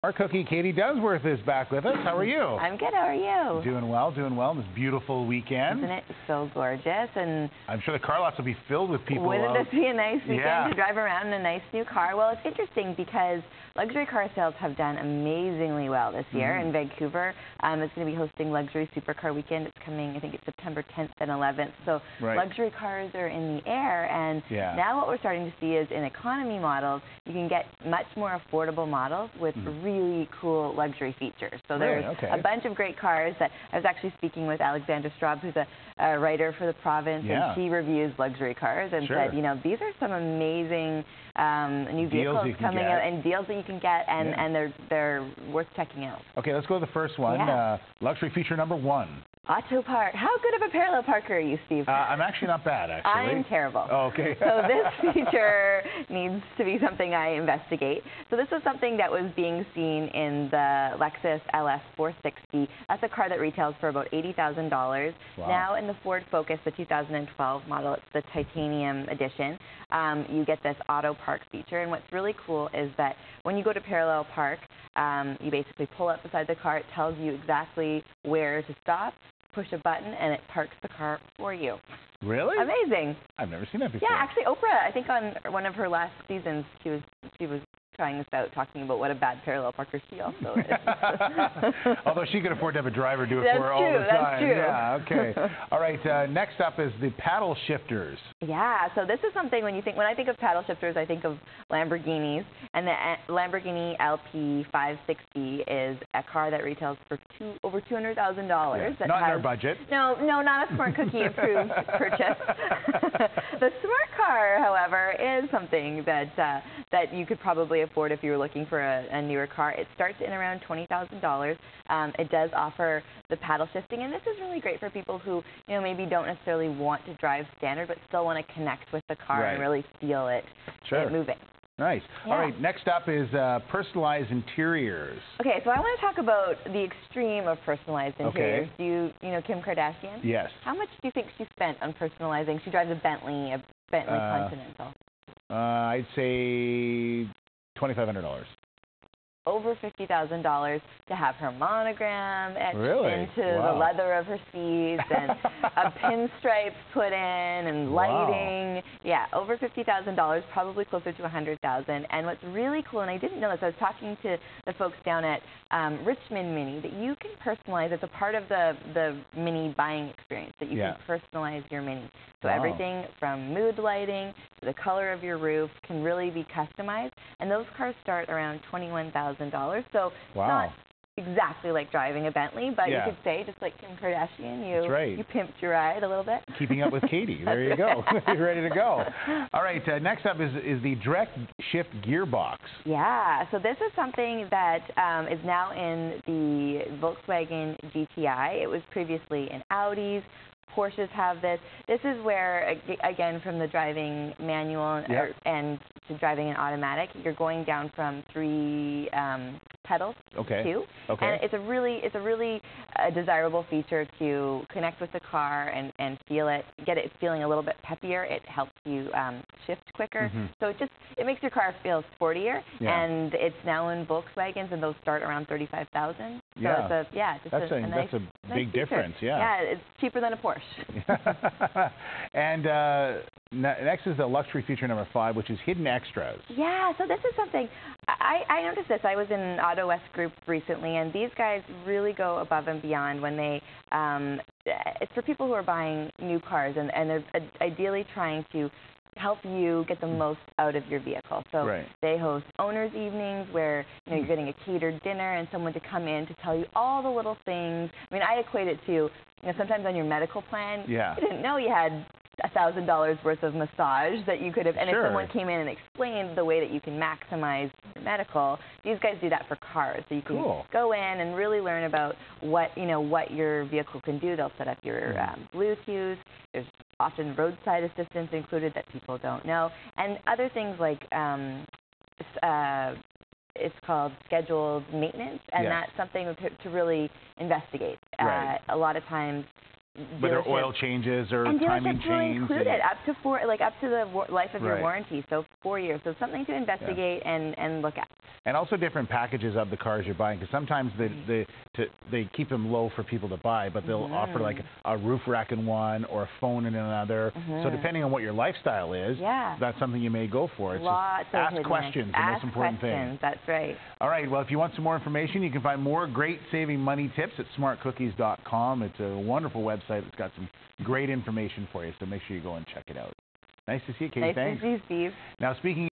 Our cookie, Katie Dunsworth, is back with us. How are you? I'm good. How are you? Doing well, doing well. This beautiful weekend. Isn't it so gorgeous? And I'm sure the car lots will be filled with people. Wouldn't this be a nice weekend to drive around in a nice new car? Well, it's interesting because luxury car sales have done amazingly well this year in Vancouver. It's going to be hosting Luxury Supercar Weekend. It's coming, I think it's September 10th and 11th. So luxury cars are in the air. And now what we're starting to see is in economy models, you can get much more affordable models with really cool luxury features. So there's a bunch of great cars that I was actually speaking with Alexandra Straub, who's a writer for The Province, and she reviews luxury cars and said, you know, these are some amazing new vehicles coming out and deals that you can get, and they're worth checking out. Okay, let's go to the first one. Luxury feature number 1. Autopark. How good of a parallel parker are you, Steve? I'm actually not bad, actually. I'm terrible. Oh, okay. So this feature needs to be something I investigate. So this was something that was being seen in the Lexus LS 460. That's a car that retails for about $80,000. Wow. Now in the Ford Focus, the 2012 model, it's the Titanium Edition, you get this auto park feature. And what's really cool is that when you go to parallel park, you basically pull up beside the car. It tells you exactly where to stop, push a button, and it parks the car for you. Really? Amazing. I've never seen that before. Yeah, actually, Oprah, I think on one of her last seasons, she was trying this out, talking about what a bad parallel parker she also is. Although she can afford to have a driver do it for her all the time. That's true. Yeah, okay. All right, next up is the paddle shifters. Yeah, so this is something when I think of paddle shifters, I think of Lamborghinis, and the Lamborghini LP 560 is a car that retails for over $200,000. Yeah, not in our budget. No, not a Smart Cookie approved purchase. The Smart Car, however, is something that you could probably afford if you were looking for a newer car. It starts in around $20,000. It does offer the paddle shifting, and this is really great for people who maybe don't necessarily want to drive standard, but still want to connect with the car and really feel it moving. Nice. Yeah. All right, next up is personalized interiors. Okay, so I want to talk about the extreme of personalized interiors. Do you know Kim Kardashian? Yes. How much do you think she spent on personalizing? She drives a Bentley Continental. I'd say $2,500. Over $50,000 to have her monogram etched into the leather of her seats, and a pinstripe put in, and lighting. Yeah, over $50,000, probably closer to $100,000. And what's really cool, and I didn't know this, I was talking to the folks down at Richmond Mini, that you can personalize. It's a part of the Mini buying experience, that you can personalize your Mini. So everything from mood lighting to the color of your roof can really be customized. And those cars start around $21,000. So it's not exactly like driving a Bentley, but you could say, just like Kim Kardashian, you pimped your ride a little bit. Keeping up with Katie. There you go. You're ready to go. All right, next up is the direct shift gearbox. Yeah, so this is something that is now in the Volkswagen GTI. It was previously in Audis. Porsches have this. This is where, again, from the driving manual and to driving an automatic, you're going down from 3 pedals to 2. And it's a really desirable feature to connect with the car and feel it, get it feeling a little bit peppier. It helps you shift quicker. So it makes your car feel sportier. And it's now in Volkswagens, and those start around $35,000. So that's a big difference. Yeah, it's cheaper than a Porsche. And next is the luxury feature number 5, which is hidden extras. Yeah, so this is something, I noticed this. I was in an Auto West group recently, and these guys really go above and beyond when they, it's for people who are buying new cars, and they're ideally trying to help you get the most out of your vehicle. So they host owners' evenings where you're getting a catered dinner and someone to come in to tell you all the little things. I mean, I equate it to, sometimes on your medical plan, you didn't know you had $1,000 worth of massage that you could have, and if someone came in and explained the way that you can maximize your medical, these guys do that for cars. So you can go in and really learn about what your vehicle can do. They'll set up your Bluetooth. There's often roadside assistance included that people don't know, and other things like it's called scheduled maintenance, and that's something to really investigate. A lot of times whether oil changes or and timing dealerships will change. include it up to the life of your Right. warranty, so 4 years. So something to investigate and look at. And also different packages of the cars you're buying, because sometimes they keep them low for people to buy, but they'll offer like a roof rack in one or a phone in another. So depending on what your lifestyle is, that's something you may go for. It's Lots just of ask hidden questions, the most important thing. That's right. All right, well, if you want some more information, you can find more great saving money tips at smartcookies.com. It's a wonderful website. It's got some great information for you, so make sure you go and check it out. Nice to see you, Katie. Nice Thanks. to see you, Steve. Now, speaking